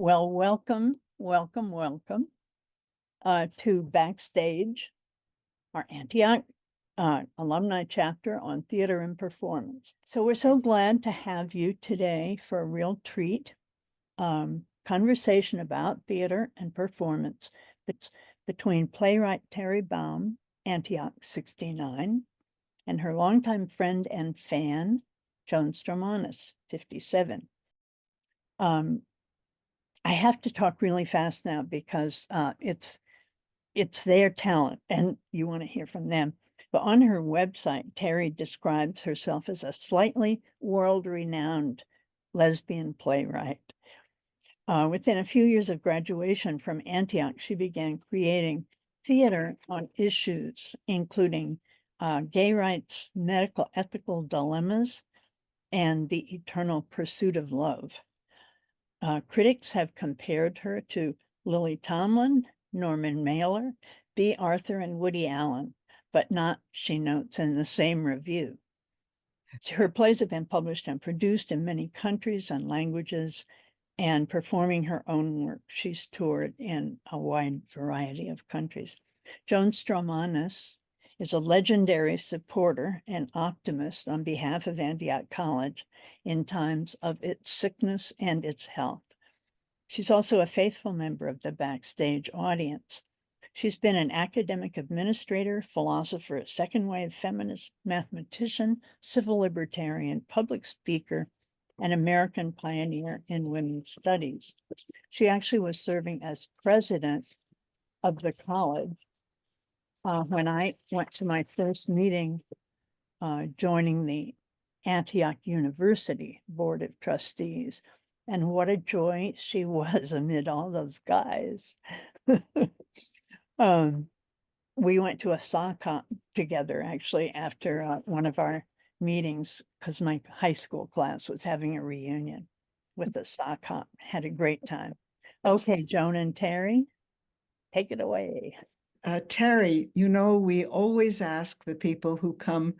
Well, welcome to Backstage, our Antioch alumni chapter on theater and performance. So we're so glad to have you today for a real treat. Conversation about theater and performance between playwright Terry Baum, Antioch 69, and her longtime friend and fan, Joan Straumanis, 57. I have to talk really fast now because it's their talent and you want to hear from them. But on her website, Terry describes herself as a slightly world-renowned lesbian playwright. Within a few years of graduation from Antioch, she began creating theater on issues including gay rights, medical ethical dilemmas, and the eternal pursuit of love. Critics have compared her to Lily Tomlin, Norman Mailer, B. Arthur, and Woody Allen, but not, she notes, in the same review. Her plays have been published and produced in many countries and languages, and performing her own work, she's toured in a wide variety of countries. Joan Straumanis is a legendary supporter and optimist on behalf of Antioch College in times of its sickness and its health. She's also a faithful member of the Backstage audience. She's been an academic administrator, philosopher, second-wave feminist, mathematician, civil libertarian, public speaker, and American pioneer in women's studies. She actually was serving as president of the college when I went to my first meeting joining the Antioch University Board of Trustees. And what a joy she was amid all those guys. We went to a sock together actually after one of our meetings because my high school class was having a reunion with the sock hop. Had a great time. Okay, Joan and Terry, take it away. Terry, you know, we always ask the people who come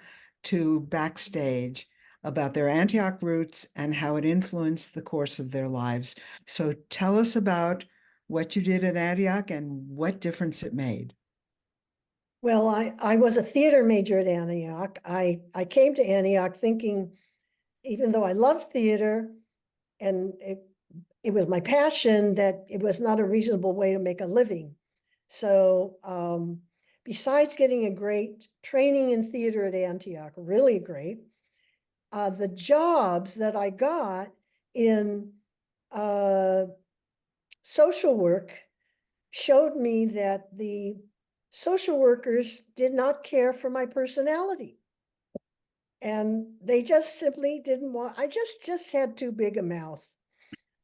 to Backstage about their Antioch roots and how it influenced the course of their lives. So tell us about what you did at Antioch and what difference it made. Well, I was a theater major at Antioch. I came to Antioch thinking, even though I love theater and it was my passion, that it was not a reasonable way to make a living. So besides getting a great training in theater at Antioch, really great, the jobs that I got in social work showed me that the social workers did not care for my personality. And they just simply didn't want, I just had too big a mouth.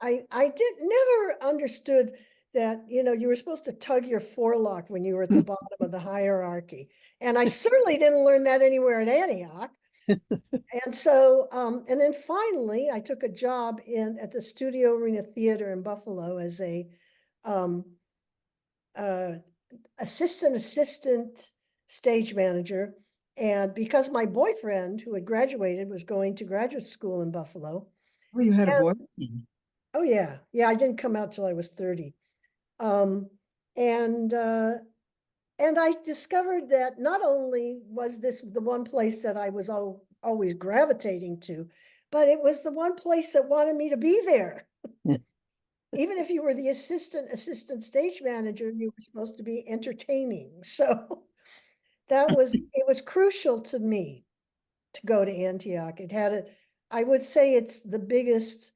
I never understood that, you know, you were supposed to tug your forelock when you were at the bottom of the hierarchy. And I certainly didn't learn that anywhere at Antioch. And so, and then finally, I took a job at the Studio Arena Theater in Buffalo as a assistant stage manager. And because my boyfriend, who had graduated, was going to graduate school in Buffalo. Oh, you had a boyfriend. Oh, yeah. Yeah, I didn't come out till I was 30. And I discovered that not only was this the one place that I was always gravitating to, but it was the one place that wanted me to be there. Even if you were the assistant stage manager, you were supposed to be entertaining. So it was crucial to me to go to Antioch. I would say it's the biggest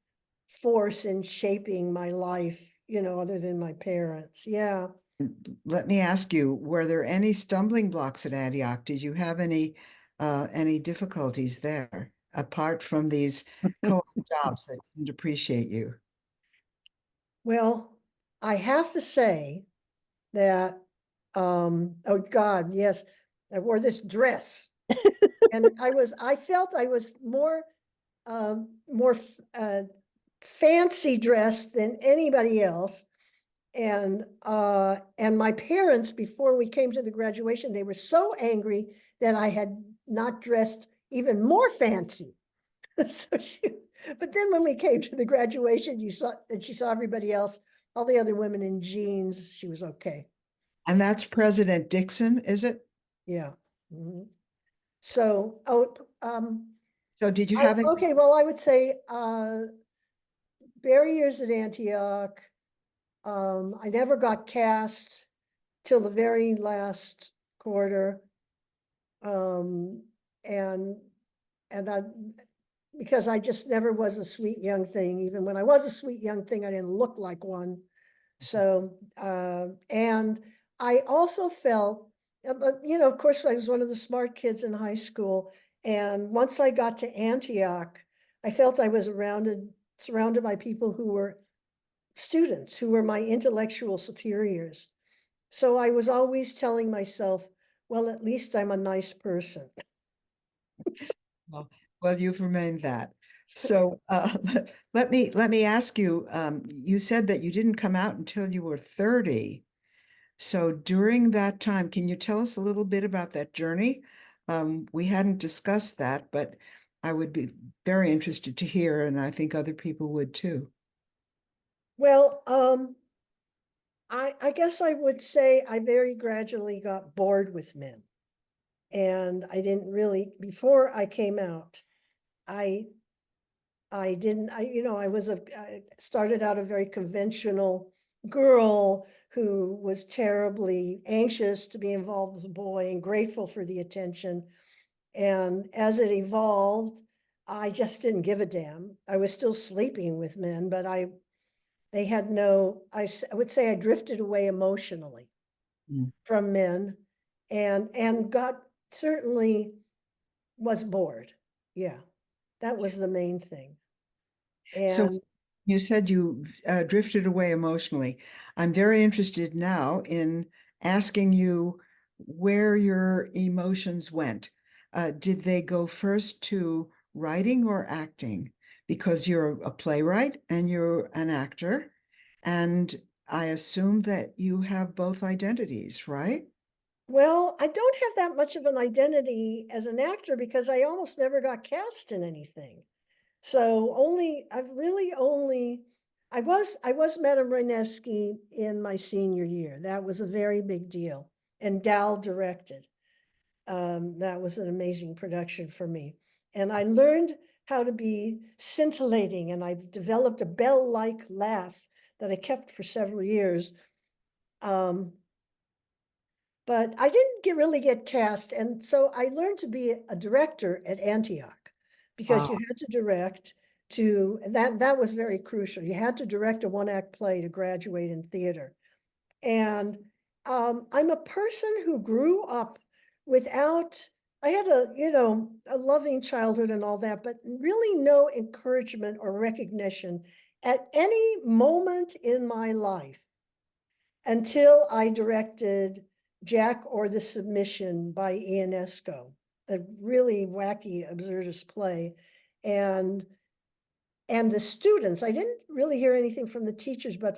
force in shaping my life, you know, other than my parents. Yeah. Let me ask you, were there any stumbling blocks at Antioch? Did you have any difficulties there, apart from these co-op jobs that didn't appreciate you? Well, I have to say that, oh God, yes, I wore this dress. And I felt I was more fancy dressed than anybody else. And my parents, before we came to the graduation, they were so angry that I had not dressed even more fancy. So but then when we came to the graduation, she saw everybody else, all the other women in jeans, she was okay. And that's President Dixon, is it? Yeah. Mhm. So, oh, So did you have any? okay, well, I would say, barriers at Antioch. I never got cast till the very last quarter. And I, because I just never was a sweet young thing. Even when I was a sweet young thing, I didn't look like one. So, and I also felt, but of course, I was one of the smart kids in high school. And once I got to Antioch, I felt I was surrounded by people who were students, who were my intellectual superiors. So I was always telling myself, well, at least I'm a nice person. Well, you've remained that. So let me ask you, you said that you didn't come out until you were 30. So during that time, can you tell us a little bit about that journey? We hadn't discussed that, but I would be very interested to hear, and I think other people would too. Well, I guess I would say I very gradually got bored with men. And I didn't really, before I came out, I didn't, I started out a very conventional girl who was terribly anxious to be involved with a boy and grateful for the attention. And as it evolved, I just didn't give a damn. I was still sleeping with men, but they had no, I would say I drifted away emotionally from men and got, certainly was bored. Yeah, that was the main thing. So And you said you drifted away emotionally. I'm very interested now in asking you where your emotions went. Did they go first to writing or acting? Because you're a playwright and you're an actor, and I assume that you have both identities, right? well, I don't have that much of an identity as an actor because I almost never got cast in anything. So I was Madame Reinevsky in my senior year. That was a very big deal. And Dal directed. That was an amazing production for me. And I learned how to be scintillating, and I've developed a bell-like laugh that I kept for several years. But I didn't really get cast. And so I learned to be a director at Antioch because you had to direct and that was very crucial. You had to direct a one-act play to graduate in theater. And I'm a person who grew up without, I had a loving childhood and all that, but really no encouragement or recognition at any moment in my life until I directed Jack or the Submission by Ionesco, a really wacky absurdist play. And the students, I didn't really hear anything from the teachers, but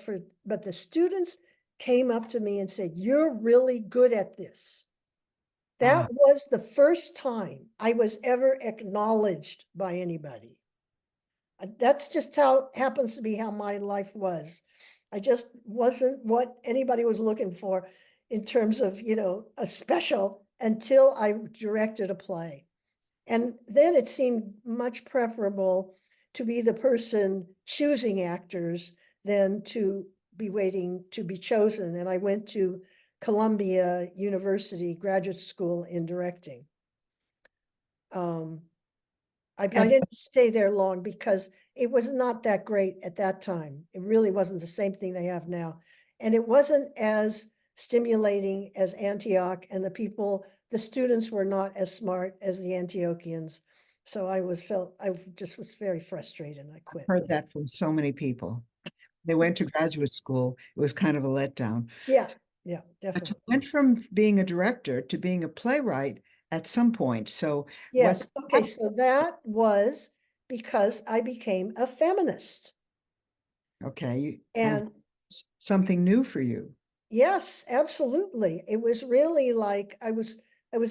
the students came up to me and said, "You're really good at this." That was the first time I was ever acknowledged by anybody. That's just how happens to be how my life was. I just wasn't what anybody was looking for in terms of, a special until I directed a play. And then it seemed much preferable to be the person choosing actors than to be waiting to be chosen. And I went to Columbia University Graduate School in directing. I didn't stay there long because it was not that great at that time. It really wasn't the same thing they have now. And it wasn't as stimulating as Antioch, and the students were not as smart as the Antiochians. So I just was very frustrated and I quit. Heard that from so many people. They went to graduate school. It was kind of a letdown. Yeah, But you definitely. went from being a director to being a playwright at some point. So Yes. Okay. So that was because I became a feminist. okay, and And something new for you. yes, absolutely. It was really like I was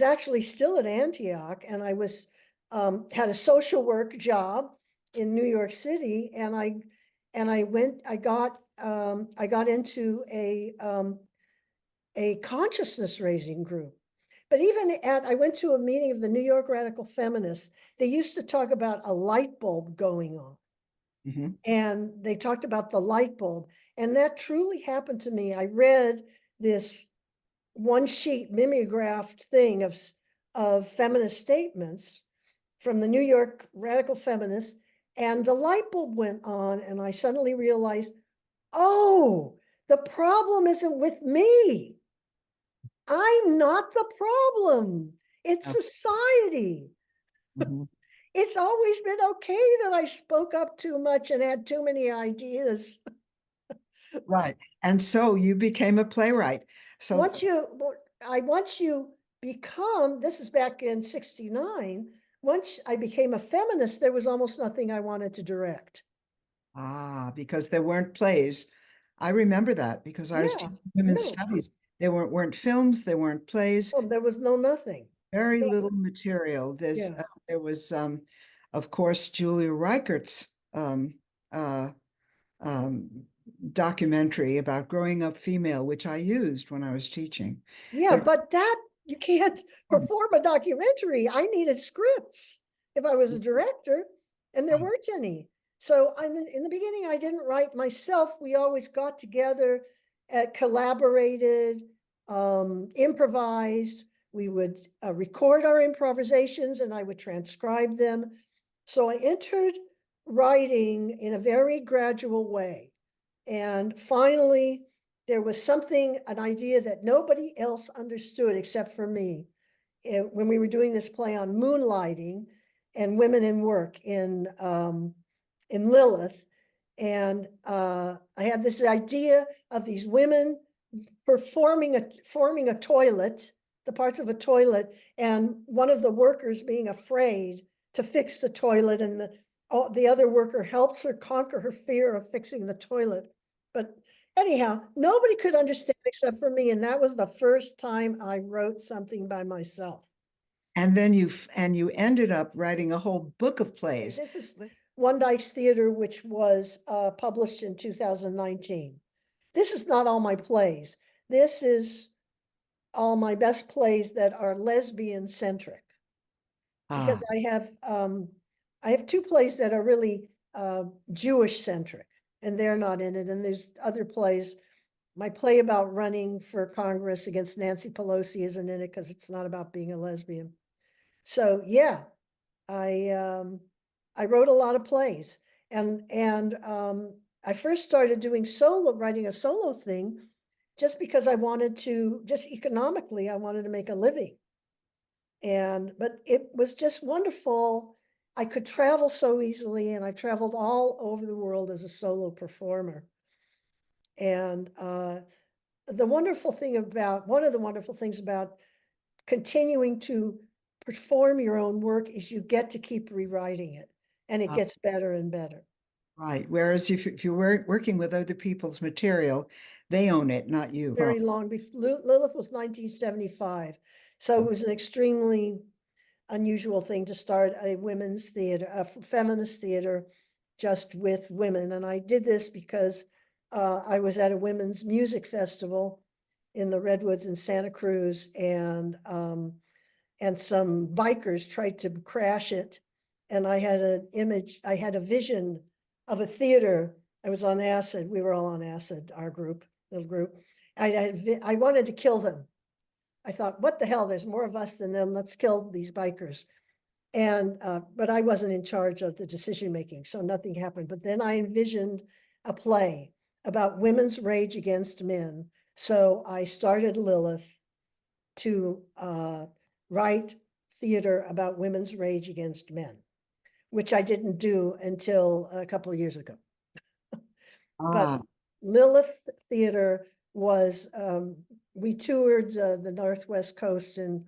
actually still at Antioch, and I was had a social work job in New York City, and I got into a consciousness raising group. But even I went to a meeting of the New York Radical Feminists. They used to talk about a light bulb going on. Mhm. And they talked about the light bulb. And that truly happened to me. I read this one sheet mimeographed thing of feminist statements from the New York Radical Feminists, and the light bulb went on, and I suddenly realized, oh, the problem isn't with me. I'm not the problem. It's Okay. society. Mhm. It's always been okay that I spoke up too much and had too many ideas. Right. And so you became a playwright. So Once you become, this is back in '69, once I became a feminist, there was almost nothing I wanted to direct. because there weren't plays. I remember that because I was Yeah, teaching women's no, studies. There weren't films, there weren't plays, there was nothing. very little material. Yeah. There was of course Julia Reichert's uh um documentary about growing up female, which I used when I was teaching. Yeah, But but that you can't perform a documentary. I needed scripts if I was a director, and there weren't any. So in the beginning, I didn't write myself. We always got together, collaborated, improvised. We would record our improvisations, and I would transcribe them. So I entered writing in a very gradual way. And finally, there was something, an idea that nobody else understood except for me. When we were doing this play on moonlighting and women in work in Lilith. And I had this idea of these women forming a toilet, the parts of a toilet, and one of the workers being afraid to fix the toilet, and the other worker helps her conquer her fear of fixing the toilet. But anyhow, nobody could understand except for me, and that was the first time I wrote something by myself. and then you ended up writing a whole book of plays. This is One Dykes Theater, which was published in 2019. This is not all my plays. This is all my best plays that are lesbian centric. Because Ah, I have two plays that are really Jewish centric, and they're not in it. And there's other plays. My play about running for Congress against Nancy Pelosi isn't in it because it's not about being a lesbian. So yeah, I wrote a lot of plays, and I first started doing writing a solo thing, just because I wanted to, just economically, I wanted to make a living. But it was just wonderful. I could travel so easily, and I traveled all over the world as a solo performer. And one of the wonderful things about continuing to perform your own work is you get to keep rewriting it, and it ah, gets better and better. right. Whereas if you're working with other people's material, they own it, not you, huh? Very long. Lilith was 1975. So it was an extremely unusual thing to start a women's theater, a feminist theater, just with women. And I did this because I was at a women's music festival in the Redwoods in Santa Cruz, and some bikers tried to crash it. And I had a vision of a theater. I was on acid. We were all on acid, our little group. I wanted to kill them. I thought, what the hell? There's more of us than them. Let's kill these bikers. But I wasn't in charge of the decision making, so nothing happened. But then I envisioned a play about women's rage against men. So I started Lilith to write theater about women's rage against men, which I didn't do until a couple of years ago. But Ah, Lilith Theater was, we toured the Northwest Coast in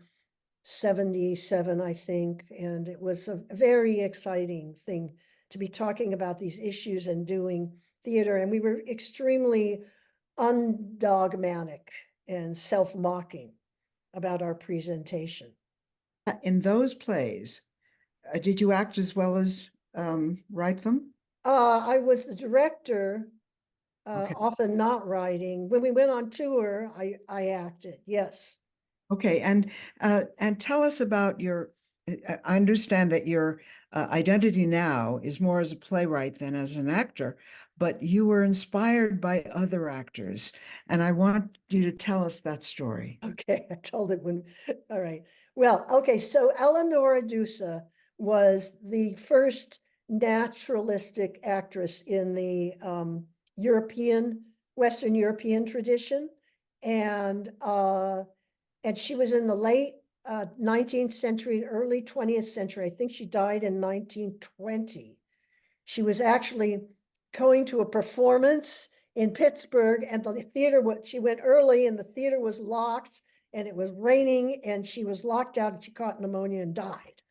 '77, I think, and it was a very exciting thing to be talking about these issues and doing theater. And we were extremely undogmatic and self-mocking about our presentation. in those plays, did you act as well as write them? I was the director, Okay. often not writing. When we went on tour, I acted, yes. Okay, and tell us about your. I understand that your identity now is more as a playwright than as an actor, but you were inspired by other actors, and I want you to tell us that story. Okay, I told it when, all right. Well, okay, so Eleonora Duse was the first naturalistic actress in the Western European tradition. And she was in the late 19th century, early 20th century. I think she died in 1920. She was actually going to a performance in Pittsburgh, and the theater, she went early and the theater was locked and it was raining and she was locked out and she caught pneumonia and died.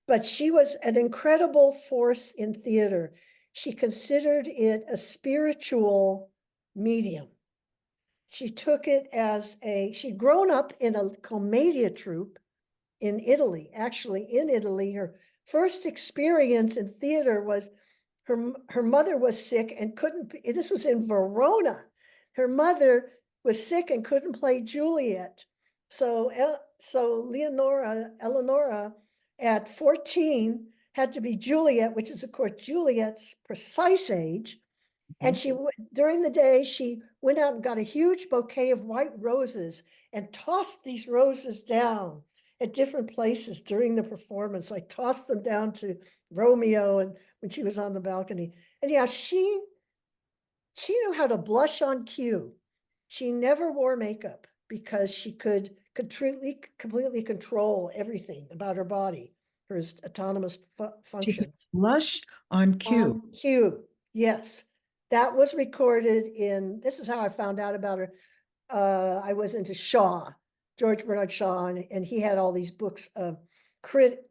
But she was an incredible force in theater. She considered it a spiritual medium. She took it as she'd grown up in a commedia troupe in Italy. Actually, in Italy, her first experience in theater was her mother was sick and couldn't, this was in Verona. Her mother was sick and couldn't play Juliet. So Eleonora at 14 had to be Juliet, which is of course Juliet's precise age. And during the day, she went out and got a huge bouquet of white roses and tossed these roses down at different places during the performance. I tossed them down to Romeo and when she was on the balcony. And yeah, she knew how to blush on cue. She never wore makeup because she could completely control everything about her body, her autonomous functions. Blush on cue. On cue, yes. That was recorded in, this is how I found out about her. I was into Shaw, George Bernard Shaw, and he had all these books of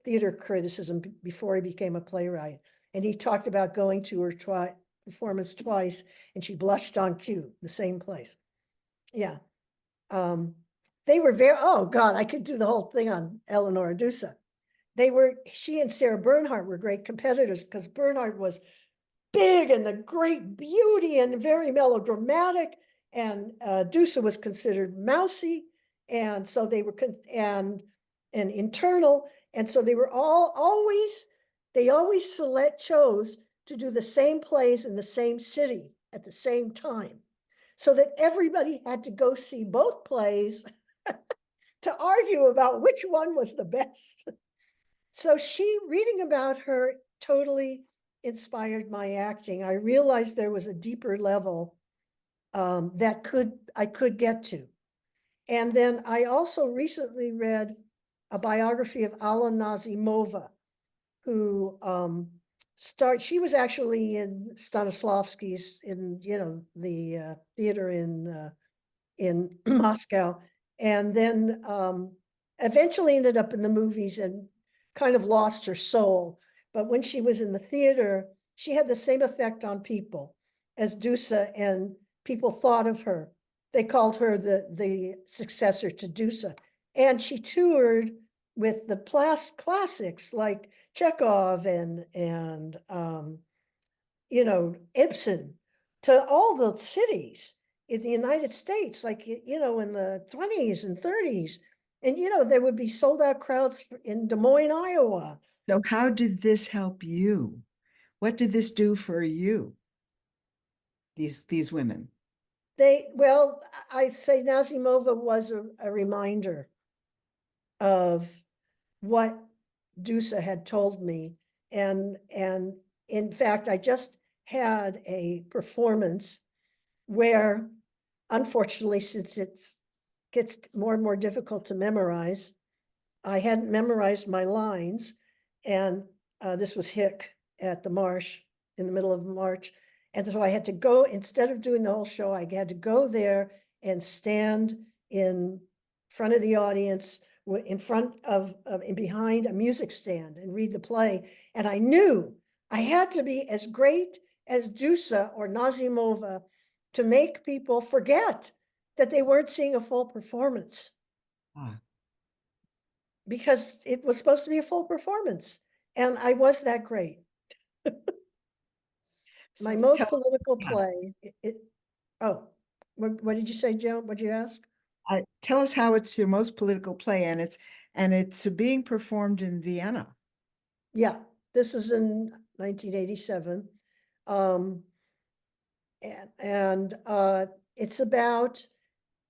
theater criticism before he became a playwright. And he talked about going to her performance twice, and she blushed on cue, the same place. Yeah. They were oh God, I could do the whole thing on Eleonora Duse. She and Sarah Bernhardt were great competitors because Bernhardt was big and the great beauty and very melodramatic, and Duse was considered mousy, and so they were and internal, and so they were always chose to do the same plays in the same city at the same time, so that everybody had to go see both plays to argue about which one was the best. So reading about her totally inspired my acting. I realized there was a deeper level that I could get to. And then I also recently read a biography of Alla Nazimova, who she was actually in Stanislavski's in the theater in Moscow, and then eventually ended up in the movies and kind of lost her soul. But when she was in the theater, she had the same effect on people as Duse, and people thought of her. They called her the successor to Duse. And she toured with the classics like Chekhov and Ibsen to all the cities in the United States, like, in the 20s and 30s. And, there would be sold out crowds in Des Moines, Iowa. So how did this help you? What did this do for you? These women. I say Nazimova was a reminder of what Duse had told me. And in fact, I just had a performance where, unfortunately, since it gets more and more difficult to memorize, I hadn't memorized my lines. And this was Hick at the Marsh in the middle of March. And so I had to go, instead of doing the whole show, I had to go there and stand in front of the audience, in front of behind a music stand and read the play. And I knew I had to be as great as Duse or Nazimova to make people forget that they weren't seeing a full performance. Because it was supposed to be a full performance. And I was that great. So My most tell- political yeah. play, oh, what did you say, Joan? What'd you ask? Tell us how it's your most political play, and it's being performed in Vienna. Yeah, this is in 1987. Um, and it's about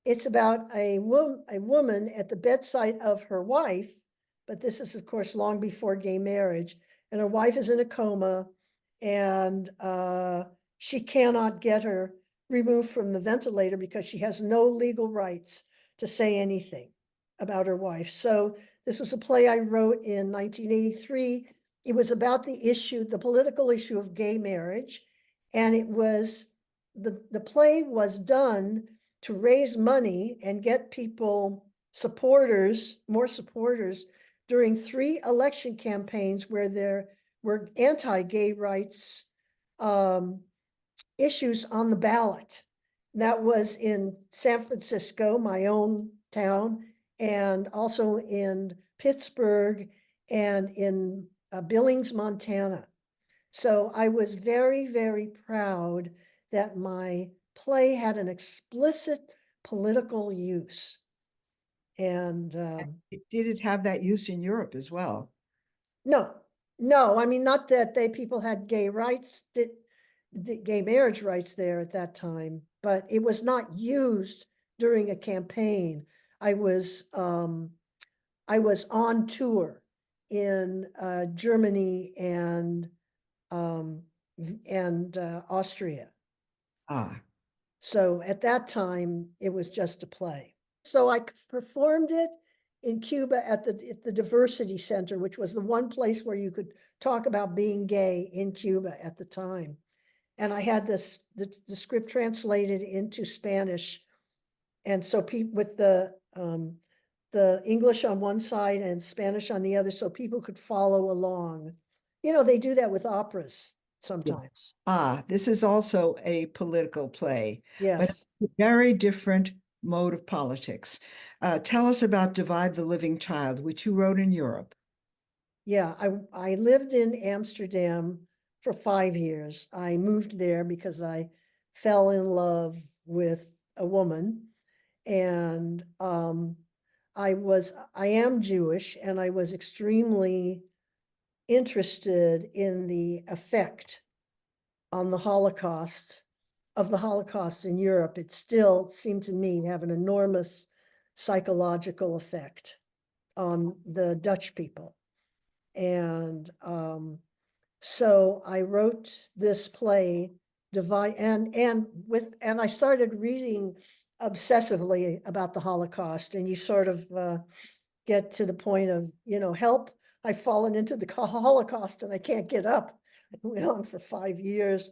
a woman at the bedside of her wife, but this is of course long before gay marriage, and her wife is in a coma, and she cannot get her removed from the ventilator because she has no legal rights to say anything about her wife. So this was a play I wrote in 1983. It was about the political issue of gay marriage, and it was the play was done to raise money and get people more supporters during 3 election campaigns where there were anti-gay rights issues on the ballot. That was in San Francisco, my own town, and also in Pittsburgh and in Billings, Montana. So I was very, very proud that my play had an explicit political use. And Did it have that use in Europe as well? no, I mean, not that people had gay rights, gay marriage rights there at that time, but it was not used during a campaign. I was on tour in Germany and Austria. Ah, So at that time, it was just a play. So I performed it in Cuba at the Diversity Center, which was the one place where you could talk about being gay in Cuba at the time. And I had the script translated into Spanish. And so with the English on one side and Spanish on the other, so people could follow along. You know, they do that with operas sometimes. this is also a political play, but Yes. a very different mode of politics. Tell us about Divide the Living Child, which you wrote in Europe. Yeah, I lived in Amsterdam for 5 years. I moved there because I fell in love with a woman, and I am Jewish, and I was extremely interested in the effect on the Holocaust in Europe. It still seemed to me to have an enormous psychological effect on the Dutch people. And so I wrote this play, and I started reading obsessively about the Holocaust, and you sort of get to the point of, help, I've fallen into the Holocaust and I can't get up. It went on for 5 years.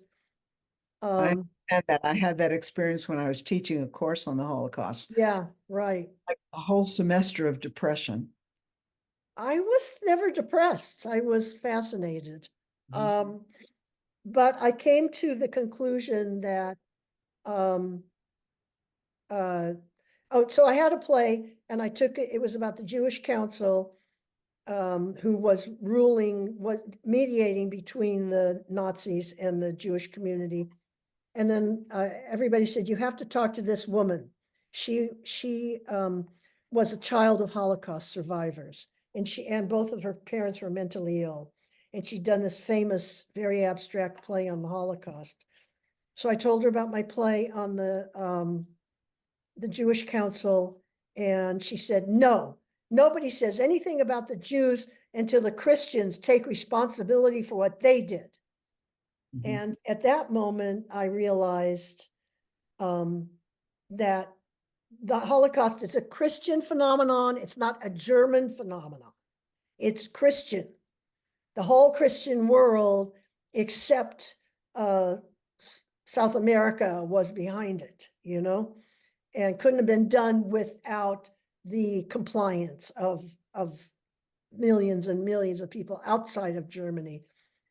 I had that. I had that experience when I was teaching a course on the Holocaust, Yeah, right. like a whole semester of depression. I was never depressed. I was fascinated. Mhm. But I came to the conclusion that um, so I had a play and I took it, it was about the Jewish Council who was mediating between the Nazis and the Jewish community. And then everybody said, you have to talk to this woman. She was a child of Holocaust survivors, and both of her parents were mentally ill. And she'd done this famous, very abstract play on the Holocaust. So I told her about my play on the Jewish Council, and she said, no, nobody says anything about the Jews until the Christians take responsibility for what they did. Mhm. And at that moment, I realized that the Holocaust is a Christian phenomenon. It's not a German phenomenon. It's Christian. The whole Christian world, except South America, was behind it, and couldn't have been done without the compliance of millions and millions of people outside of Germany.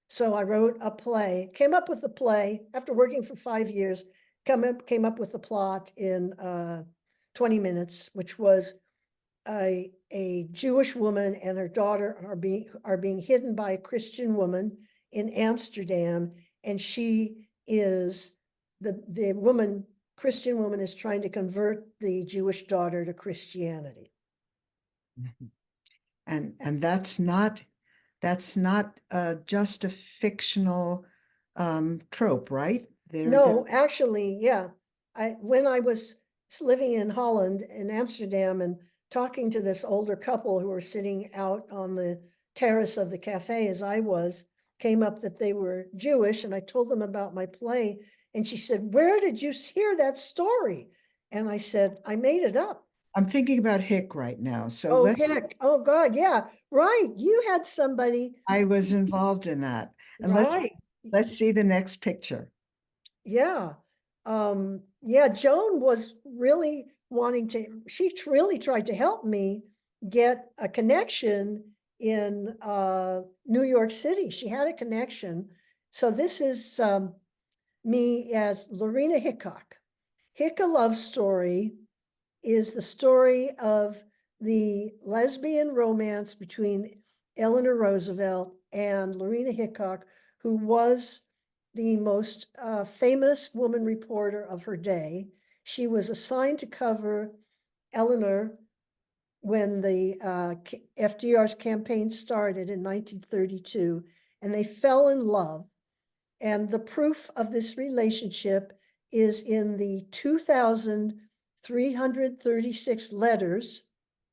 So I wrote a play, came up with a play after working for 5 years, came up with a plot in 20 minutes, which was a Jewish woman and her daughter are being hidden by a Christian woman in Amsterdam, and she is the woman, Christian woman, is trying to convert the Jewish daughter to Christianity. And that's not just a fictional trope, right? No, actually, yeah. When I was living in Holland, in Amsterdam, and talking to this older couple who were sitting out on the terrace of the cafe as I was, came up that they were Jewish, and I told them about my play, and she said, "Where did you hear that story?" And I said, "I made it up." I'm thinking about Hick right now. So Oh, heck. Oh, God. Yeah. Right. You had somebody. I was involved in that. And Right. let's see the next picture. Yeah. Yeah, Joan was really wanting to, she really tried to help me get a connection in New York City. She had a connection. So this is me as Lorena Hickok. Hick, a Love Story is the story of the lesbian romance between Eleanor Roosevelt and Lorena Hickok, who was the most famous woman reporter of her day. She was assigned to cover Eleanor when the FDR's campaign started in 1932, and they fell in love. And the proof of this relationship is in the 2,336 letters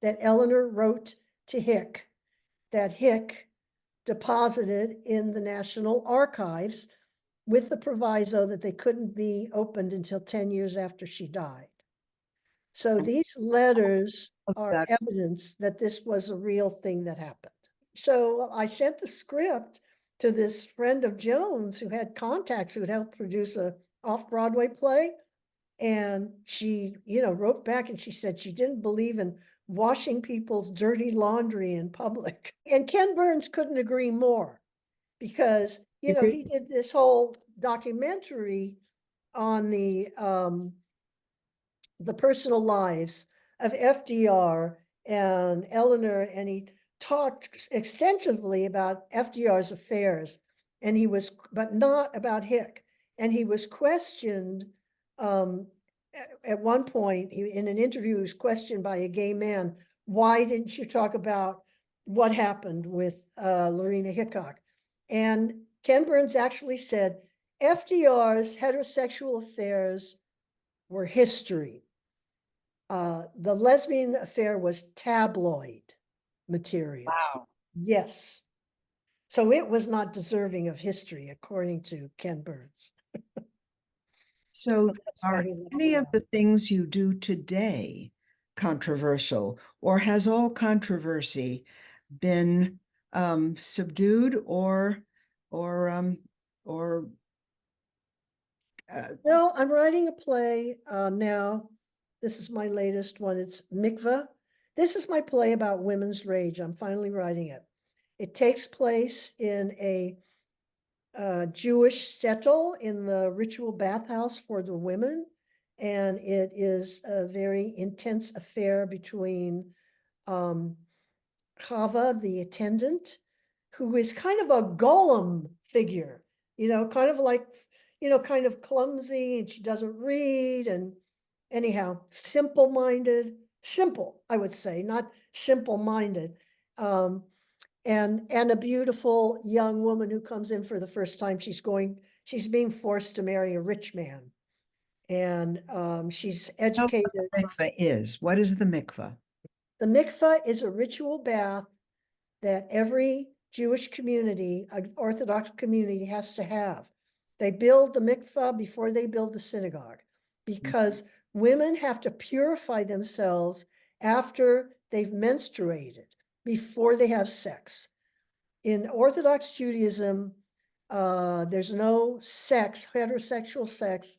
that Eleanor wrote to Hick, that Hick deposited in the National Archives with the proviso that they couldn't be opened until 10 years after she died. So these letters are evidence that this was a real thing that happened. So I sent the script to this friend of Joan's who had contacts who had helped produce a off-Broadway play. And she, wrote back and she said she didn't believe in washing people's dirty laundry in public. And Ken Burns couldn't agree more because, he did this whole documentary on the personal lives of FDR and Eleanor, and he talked extensively about FDR's affairs, and but not about Hick. And he was questioned at one point, in an interview, he was questioned by a gay man, "Why didn't you talk about what happened with Lorena Hickok?" And Ken Burns actually said, FDR's heterosexual affairs were history. The lesbian affair was tabloid material. Wow. Yes. So it was not deserving of history, according to Ken Burns. So that's why are he left any it of out. the things you do today controversial, or has all controversy been subdued or Well, I'm writing a play now. This is my latest one. It's Mikveh. This is my play about women's rage. I'm finally writing it. It takes place in a Jewish shtetl in the ritual bathhouse for the women. And it is a very intense affair between Chava, the attendant, who is kind of a golem figure, kind of like, kind of clumsy, and she doesn't read, and anyhow, simple, I would say, not simple-minded. And a beautiful young woman who comes in for the first time. She's being forced to marry a rich man. And she's educated. What the mikveh is? What is the mikveh? The mikveh is a ritual bath that every Jewish community, Orthodox community, has to have. They build the mikveh before they build the synagogue, because women have to purify themselves after they've menstruated before they have sex. In Orthodox Judaism, there's no sex, heterosexual sex,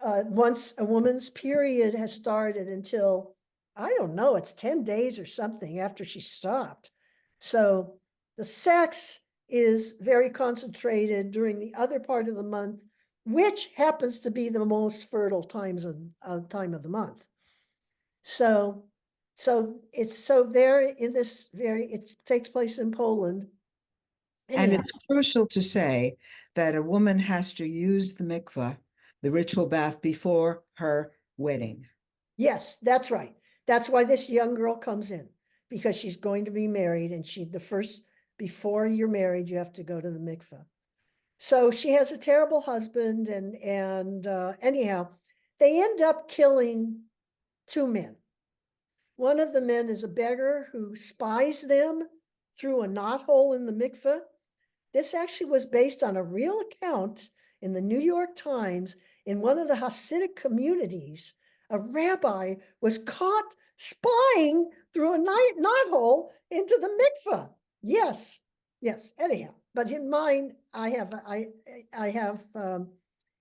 once a woman's period has started until, I don't know, it's 10 days or something after she stopped. So the sex is very concentrated during the other part of the month, which happens to be the most fertile time of the month. So So it's so there in this it takes place in Poland. And Anyhow, it's crucial to say that a woman has to use the mikveh, the ritual bath, before her wedding. yes, that's right. That's why this young girl comes in, because she's going to be married, and before you're married, you have to go to the mikveh. So she has a terrible husband, and anyhow, they end up killing two men. One of the men is a beggar who spies them through a knothole in the mikveh. This actually was based on a real account in the New York Times. In one of the Hasidic communities, a rabbi was caught spying through a knothole into the mikveh. Yes, yes. Anyhow, but in mine, I have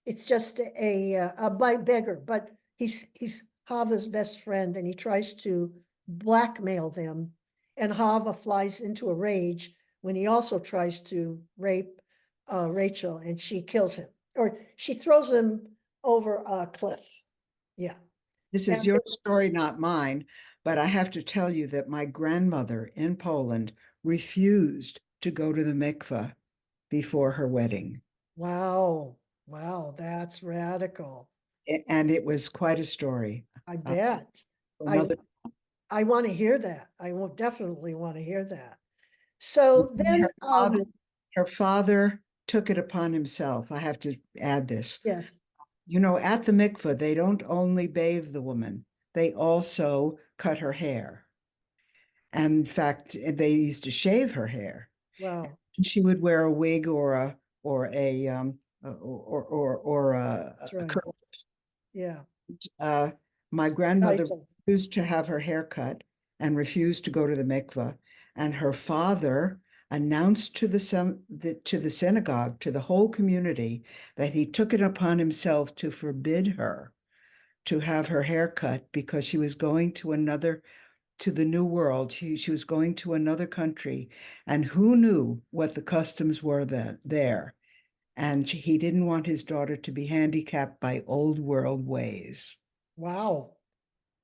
it's just a beggar, but he's Hava's best friend, and he tries to blackmail them, and Hava flies into a rage when he also tries to rape Rachel, and she kills him, or she throws him over a cliff. Yeah. This is And your story, not mine, but I have to tell you that my grandmother in Poland refused to go to the mikveh before her wedding. wow, wow, that's radical. And it was quite a story. I bet. I Another, I want to hear that. I will definitely want to hear that. So then, her father took it upon himself. I have to add this. yes, You know, at the mikveh, they don't only bathe the woman, they also cut her hair. And in fact, they used to shave her hair. wow, And she would wear a wig or a that's a right. curl. Yeah, My grandmother title. refused to have her hair cut and refused to go to the mikveh. And her father announced to the synagogue, to the whole community, that he took it upon himself to forbid her to have her hair cut because she was going to the new world. She was going to another country, and who knew what the customs were there. And he didn't want his daughter to be handicapped by old world ways. Wow,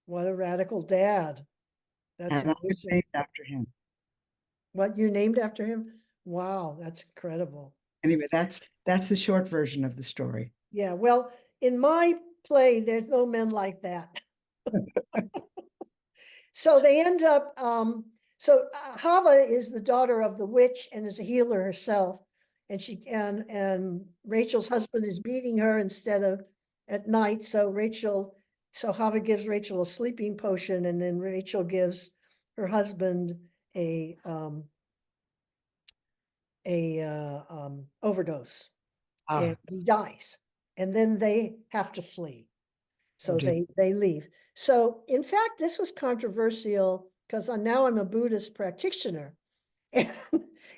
what a radical dad. That's And I was amazing. named after him. What, you're named after him? Wow, that's incredible. Anyway, that's the short version of the story. Yeah, well, in my play, there's no men like that. So they end up, Hava is the daughter of the witch and is a healer herself. And Rachel's husband is beating her instead of at night. So Hava gives Rachel a sleeping potion, and then Rachel gives her husband a overdose, and he dies. And then they have to flee. So they leave. So in fact, this was controversial because now I'm a Buddhist practitioner. And,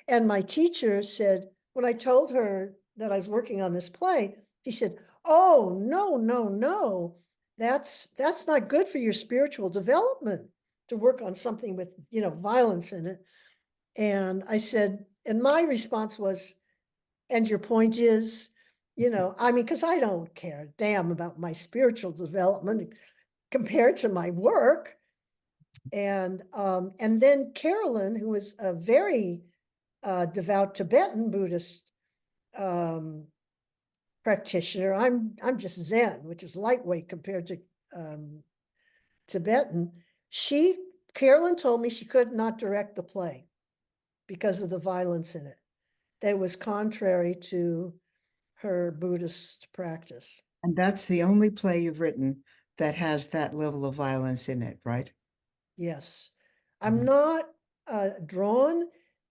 and my teacher said, when I told her that I was working on this play, she said, "Oh, no, no, no. That's not good for your spiritual development to work on something with, violence in it." And I said, and my response was, "And your point is," because I don't care damn about my spiritual development compared to my work. And then Carolyn, who is a very devout Tibetan Buddhist practitioner, I'm just Zen, which is lightweight compared to Tibetan. Carolyn told me she could not direct the play because of the violence in it. That was contrary to her Buddhist practice. And that's the only play you've written that has that level of violence in it, right? Yes. I'm not drawn.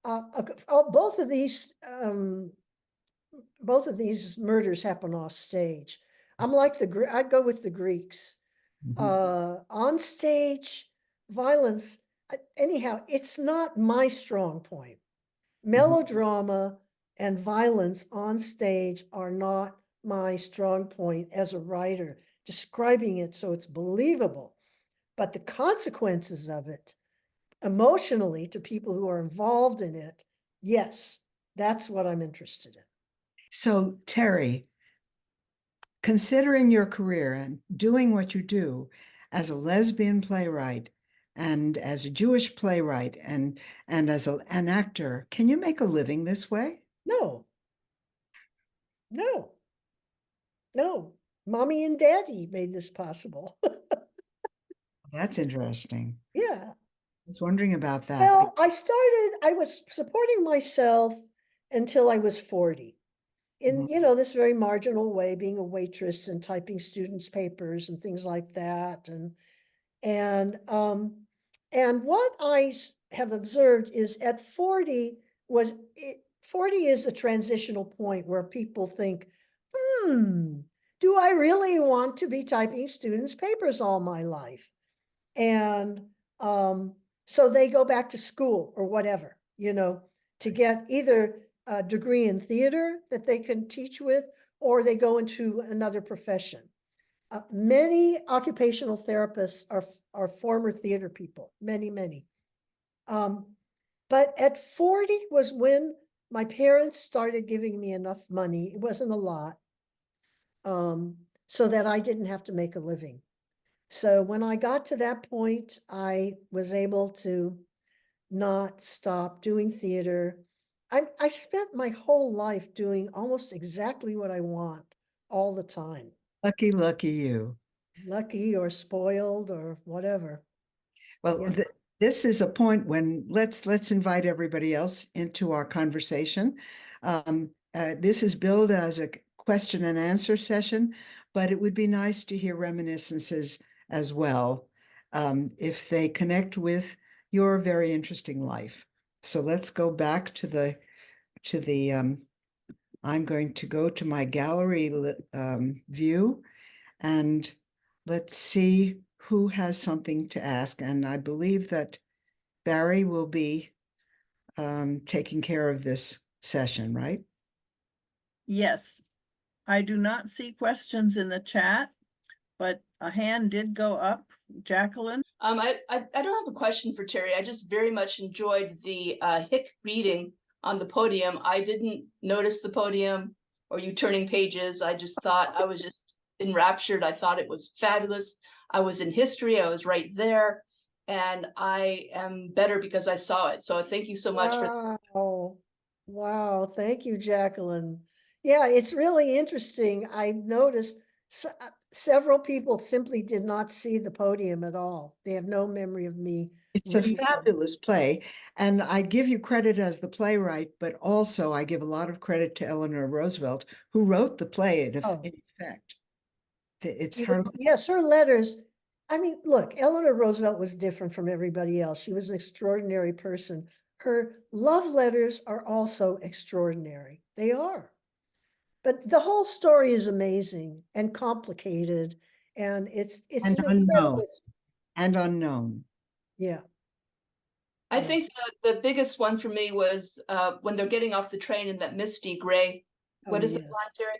Both of these murders happen off stage. I'm like I'd go with the Greeks. On stage violence, anyhow, it's not my strong point. Melodrama and violence on stage are not my strong point as a writer, describing it so it's believable. But the consequences of it emotionally to people who are involved in it, yes, that's what I'm interested in. So, Terry, considering your career and doing what you do as a lesbian playwright, and as a Jewish playwright and as an actor, can you make a living this way? No, no, no. Mommy and daddy made this possible. That's interesting. Yeah. I was wondering about that. Well, I was supporting myself until I was 40. In, Mhm. this very marginal way, being a waitress and typing students' papers and things like that. And what I have observed is at 40 40 is a transitional point where people think, do I really want to be typing students' papers all my life? And so they go back to school or whatever, to get either a degree in theater that they can teach with, or they go into another profession. Many occupational therapists are former theater people, many. But at 40 was when my parents started giving me enough money. It wasn't a lot, so that I didn't have to make a living. So when I got to that point, I was able to not stop doing theater. I spent my whole life doing almost exactly what I want all the time. Lucky you. Lucky or spoiled or whatever. Well, Yeah. this is a point when let's invite everybody else into our conversation. This is billed as a question and answer session, but it would be nice to hear reminiscences as well, if they connect with your very interesting life. So let's go back to the I'm going to go to my gallery view, and let's see who has something to ask. And I believe that Barry will be taking care of this session, right? Yes, I do not see questions in the chat, but a hand did go up. Jacqueline? I don't have a question for Terry. I just very much enjoyed the Hick reading on the podium. I didn't notice the podium or you turning pages. I just thought I was just enraptured. I thought it was fabulous. I was in history. I was right there. And I am better because I saw it. So thank you so much for Wow. Thank you, Jacqueline. Yeah, it's really interesting. I noticed several people simply did not see the podium at all. They have no memory of me. It's a reading something. fabulous play, and I give you credit as the playwright, but also I give a lot of credit to Eleanor Roosevelt, who wrote the play in effect. It's her. Yes, her letters. I mean, look, Eleanor Roosevelt was different from everybody else. She was an extraordinary person. Her love letters are also extraordinary. They are. But the whole story is amazing and complicated, and it's And an unknown. incredible. And unknown. Yeah. I think the biggest one for me was when they're getting off the train in that misty gray. What is yes. it, Terry?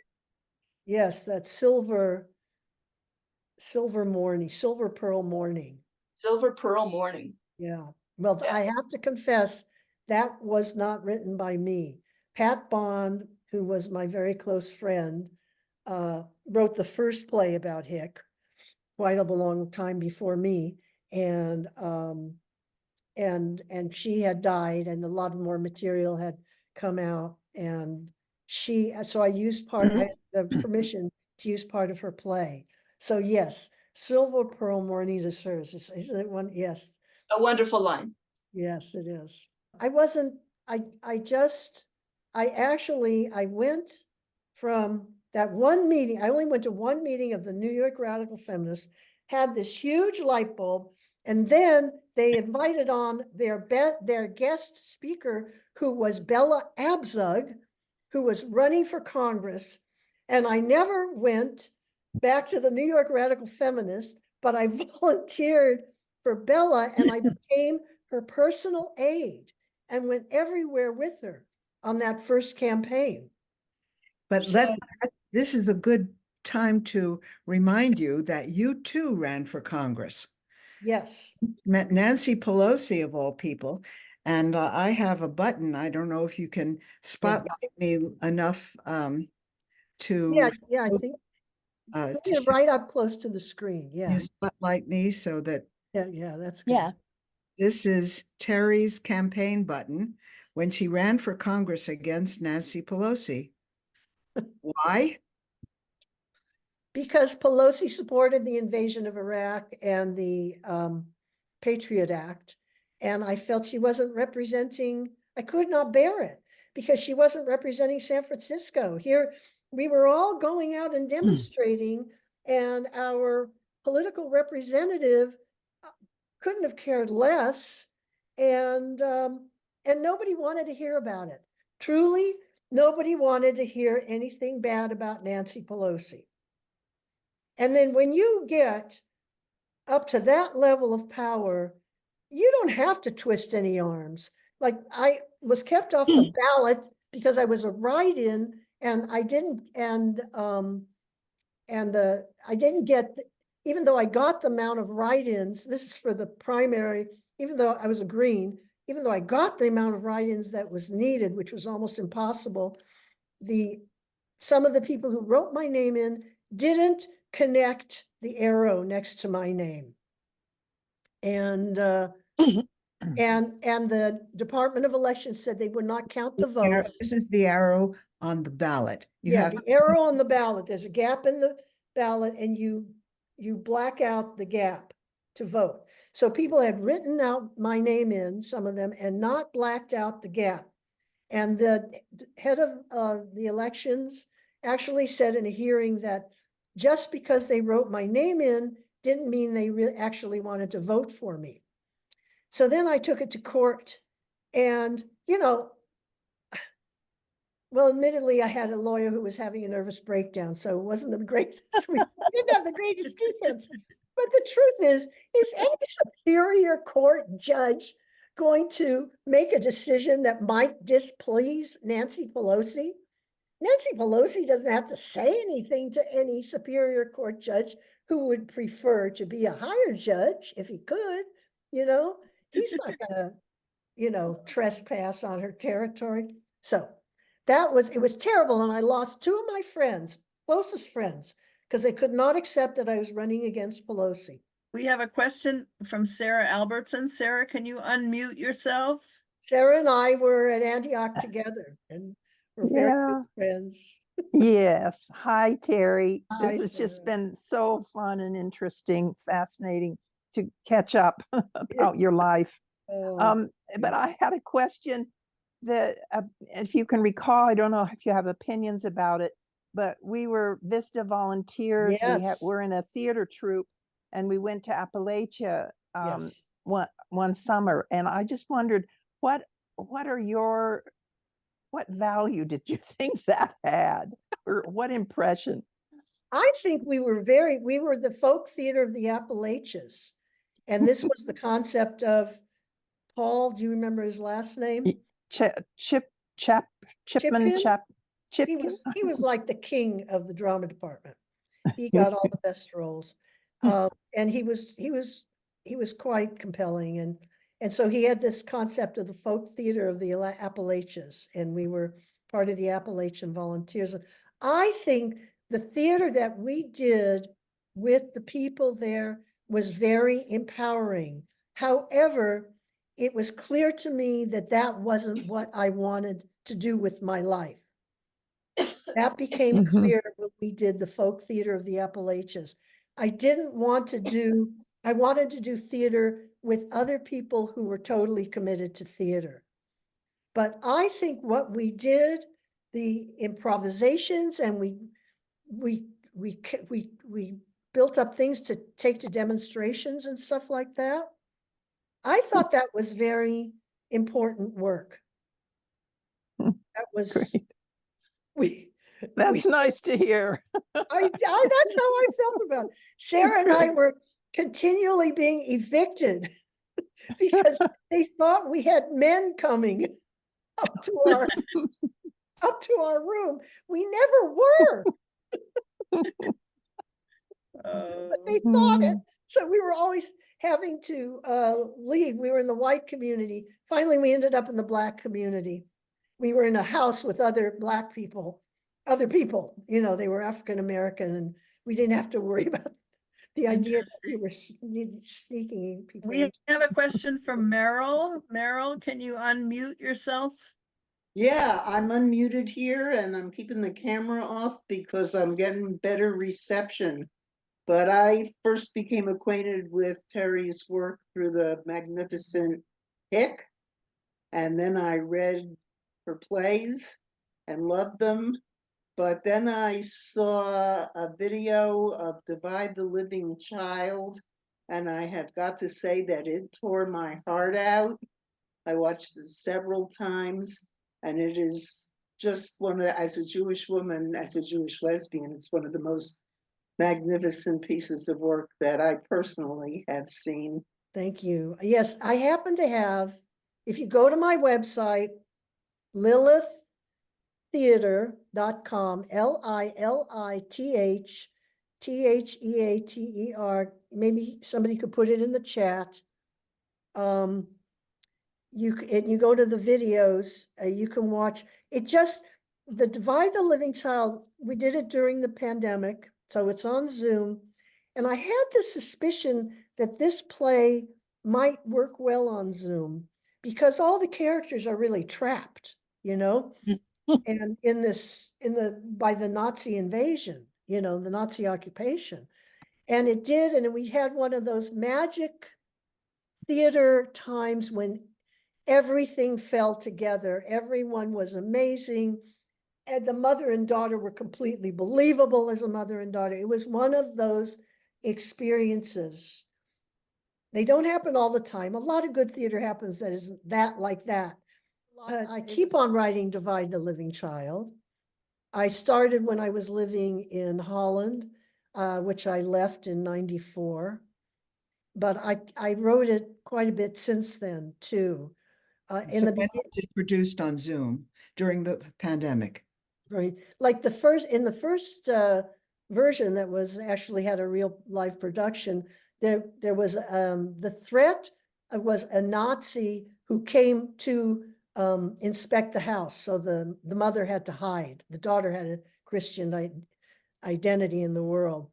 Yes, that silver morning, silver pearl morning. Silver Pearl Morning. Yeah. Well, Yeah. I have to confess, that was not written by me. Pat Bond, who was my very close friend, wrote the first play about Hick quite a long time before me. And she had died, and a lot more material had come out. And so I used I had the permission to use part of her play. So yes, Silver Pearl Morning is hers. Isn't it one? Yes. A wonderful line. Yes, it is. I went from that one meeting. I only went to one meeting of the New York Radical Feminists, had this huge light bulb, and then they invited on their guest speaker, who was Bella Abzug, who was running for Congress. And I never went back to the New York Radical Feminists, but I volunteered for Bella, and I became her personal aide and went everywhere with her on that first campaign. But this is a good time to remind you that you too ran for Congress. Yes. Nancy Pelosi, of all people. And I have a button. I don't know if you can spotlight me enough to. Yeah, I think you're right up close to the screen. Yeah. You spotlight me so that. Yeah, that's good. Yeah, This is Terry's campaign button when she ran for Congress against Nancy Pelosi. Why? Because Pelosi supported the invasion of Iraq and the Patriot Act. And I felt she wasn't representing, I could not bear it because she wasn't representing San Francisco. Here, we were all going out and demonstrating, and our political representative couldn't have cared less. And nobody wanted to hear about it. Truly, nobody wanted to hear anything bad about Nancy Pelosi. And then when you get up to that level of power, you don't have to twist any arms. Like, I was kept off the ballot because I was a write-in, and I didn't, I didn't get, even though I got the amount of write-ins, this is for the primary, even though I was a Green, even though I got the amount of write-ins that was needed, which was almost impossible, some of the people who wrote my name in didn't connect the arrow next to my name. And the Department of Elections said they would not count the votes. This is the arrow on the ballot. The arrow on the ballot, there's a gap in the ballot, and you black out the gap to vote. So people had written out my name in, some of them, and not blacked out the gap. And the head of the elections actually said in a hearing that just because they wrote my name in didn't mean they actually wanted to vote for me. So then I took it to court, and, well, admittedly, I had a lawyer who was having a nervous breakdown, so it wasn't the greatest. We didn't have the greatest defense. But the truth is any superior court judge going to make a decision that might displease Nancy Pelosi? Nancy Pelosi doesn't have to say anything to any superior court judge who would prefer to be a higher judge if he could. He's not gonna, trespass on her territory. So it was terrible. And I lost two of my friends, closest friends, because they could not accept that I was running against Pelosi. We have a question from Sarah Albertson. Sarah, can you unmute yourself? Sarah and I were at Antioch together, and we're very good friends. Yes. Hi, Terry. Hi, This has just Sarah. been so fun and interesting, fascinating to catch up about your life. Oh, But I had a question that, if you can recall, I don't know if you have opinions about it, but we were Vista volunteers. yes. We're in a theater troupe, and we went to Appalachia Yes. one summer, and I just wondered what value did you think that had, or what impression? I think we were the folk theater of the Appalachians. And this was the concept of Paul, do you remember his last name? Chipman. He was like the king of the drama department. He got all the best roles. And he was quite compelling. And so he had this concept of the folk theater of the Appalachians, and we were part of the Appalachian Volunteers. I think the theater that we did with the people there was very empowering. However, it was clear to me that that wasn't what I wanted to do with my life. That became clear when we did the folk theater of the Appalachians. I wanted to do theater with other people who were totally committed to theater. But I think what we did, the improvisations, and we built up things to take to demonstrations and stuff like that. I thought that was very important work. That was That's nice to hear. that's how I felt about it. Sarah and I were continually being evicted because they thought we had men coming up to our room. We never were. But they thought it. So we were always having to leave. We were in the white community. Finally, we ended up in the Black community. We were in a house with other Black people, other people, they were African American, and we didn't have to worry about the idea that we Interesting. were sneaking people. We have a question from Merrill. Merrill, can you unmute yourself? Yeah, I'm unmuted here and I'm keeping the camera off because I'm getting better reception. But I first became acquainted with Terry's work through the magnificent Hick. And then I read her plays and loved them. But then I saw a video of Divide the Living Child, and I have got to say that it tore my heart out. I watched it several times, and it is just one of, as a Jewish woman, as a Jewish lesbian, it's one of the most magnificent pieces of work that I personally have seen. Thank you. Yes, I happen to have, if you go to my website, liliththeater.com, LilithTheater, maybe somebody could put it in the chat. You go to the videos, you can watch it. Just the Divide the Living Child, we did it during the pandemic, so it's on Zoom. And I had the suspicion that this play might work well on Zoom because all the characters are really trapped, you know, and by the Nazi invasion, you know, the Nazi occupation. And it did, and we had one of those magic theater times when everything fell together. Everyone was amazing. And the mother and daughter were completely believable as a mother and daughter. It was one of those experiences. They don't happen all the time. A lot of good theater happens that isn't that like that. I keep on writing Divide the Living Child. I started when I was living in Holland, which I left in '94. But I wrote it quite a bit since then too. So when was it produced on Zoom during the pandemic? Right, like the first version that was actually had a real live production. There was the threat was a Nazi who came to inspect the house. So the mother had to hide. The daughter had a Christian identity in the world.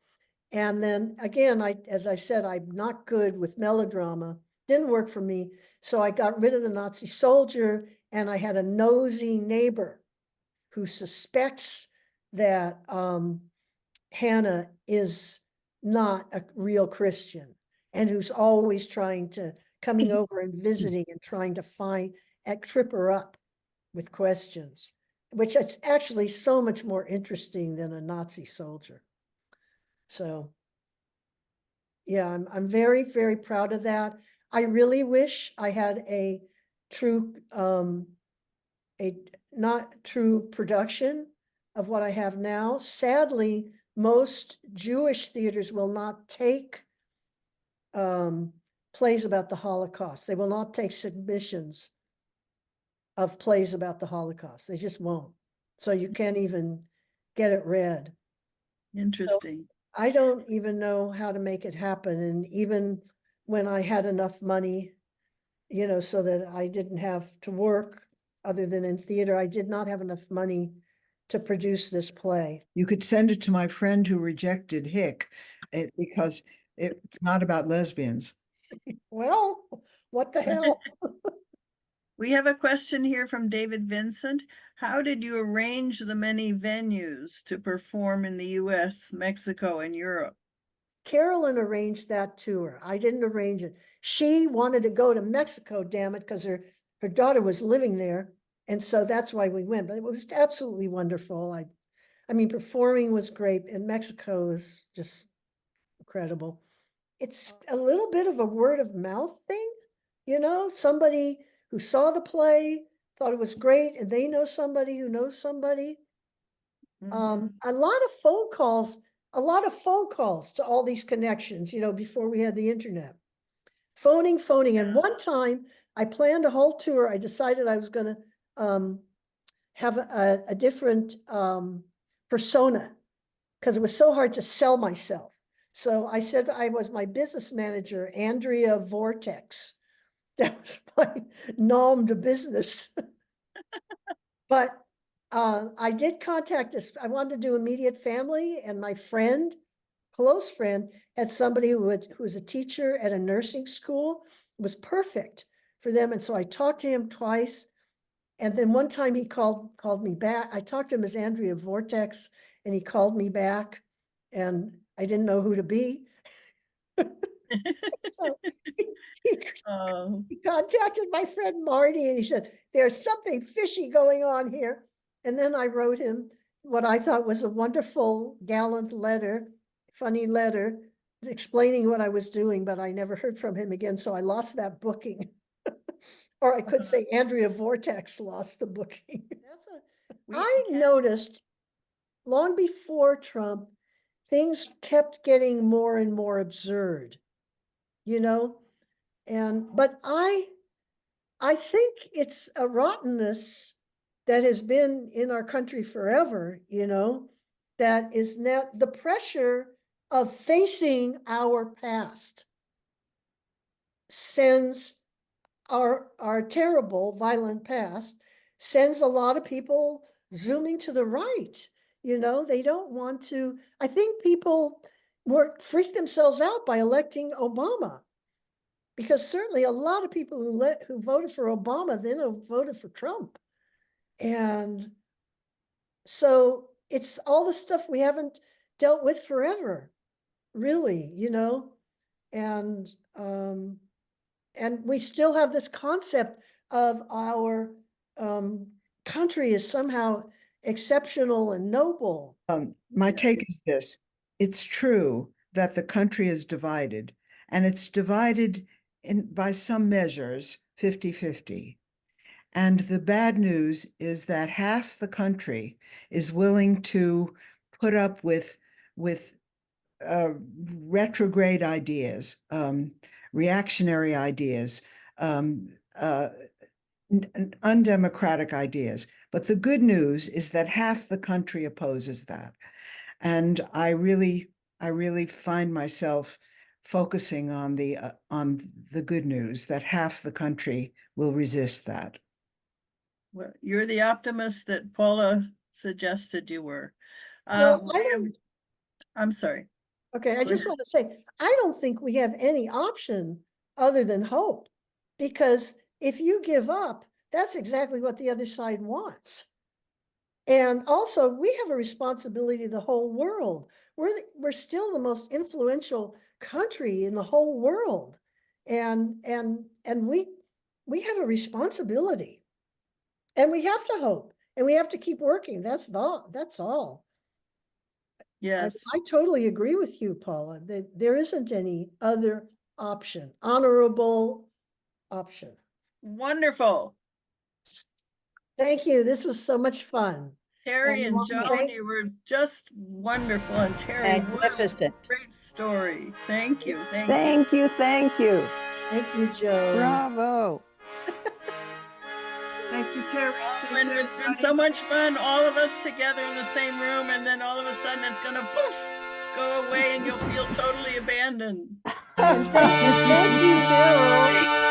And then again, as I said, I'm not good with melodrama. Didn't work for me. So I got rid of the Nazi soldier, and I had a nosy neighbor who suspects that Hannah is not a real Christian, and who's always coming over and visiting and trying to trip her up with questions, which is actually so much more interesting than a Nazi soldier. So yeah, I'm very, very proud of that. I really wish I had a not true production of what I have now. Sadly, most Jewish theaters will not take plays about the Holocaust. They will not take submissions of plays about the Holocaust. They just won't. So you can't even get it read. Interesting. So I don't even know how to make it happen. And even when I had enough money, you know, so that I didn't have to work other than in theater, I did not have enough money to produce this play. You could send it to my friend who rejected Hick because it's not about lesbians. Well, what the hell? We have a question here from David Vincent. How did you arrange the many venues to perform in the US, Mexico, and Europe? Carolyn arranged that tour. I didn't arrange it. She wanted to go to Mexico, damn it, because her daughter was living there. And so that's why we went. But it was absolutely wonderful. I mean, performing was great, and Mexico was just incredible. It's a little bit of a word of mouth thing, you know, somebody who saw the play thought it was great, and they know somebody who knows somebody. A lot of phone calls to all these connections, you know, before we had the internet. Phoning. And one time I planned a whole tour. I decided I was going to have a different persona because it was so hard to sell myself. So I said I was my business manager, Andrea Vortex. That was my nom de business. But I did contact this. I wanted to do immediate family, and my friend close friend had somebody who was a teacher at a nursing school. It was perfect for them. And so I talked to him twice. And then one time he called me back. I talked to him as Andrea Vortex, and he called me back, and I didn't know who to be. So Oh, he contacted my friend Marty, and he said, there's something fishy going on here. And then I wrote him what I thought was a wonderful, gallant letter, funny letter, explaining what I was doing, but I never heard from him again. So I lost that booking. Or I could say Andrea Vortex lost the booking. I noticed long before Trump, things kept getting more and more absurd, you know? But I think it's a rottenness that has been in our country forever, you know, that is now the pressure of facing our past sends our terrible, violent past sends a lot of people zooming to the right. You know, they don't want to. I think people freak themselves out by electing Obama, because certainly a lot of people who voted for Obama then voted for Trump. And so it's all the stuff we haven't dealt with forever, really, you know, and we still have this concept of our country is somehow exceptional and noble. My take is this: it's true that the country is divided, and it's divided by some measures 50-50. And the bad news is that half the country is willing to put up with retrograde ideas, reactionary ideas, undemocratic ideas. But the good news is that half the country opposes that. And I really find myself focusing on the good news, that half the country will resist that. Well, you're the optimist that Paula suggested you were. Well, I'm sorry. Okay, I just want to say, I don't think we have any option other than hope, because if you give up, that's exactly what the other side wants. And also, we have a responsibility to the whole world. We're still the most influential country in the whole world, and we have a responsibility, and we have to hope, and we have to keep working. That's all. Yes. I totally agree with you, Paula, that there isn't any other option, honorable option. Wonderful. Thank you. This was so much fun. Terry and Mom, Joan, you were just wonderful. And Terry, what a Magnificent. great story. Thank you. Thank you. Thank you, thank you. Thank you, Joe. Bravo. Thank you, Terry. And it's been so much fun, all of us together in the same room, and then all of a sudden it's gonna poof, go away and you'll feel totally abandoned. And thank you, Meryl.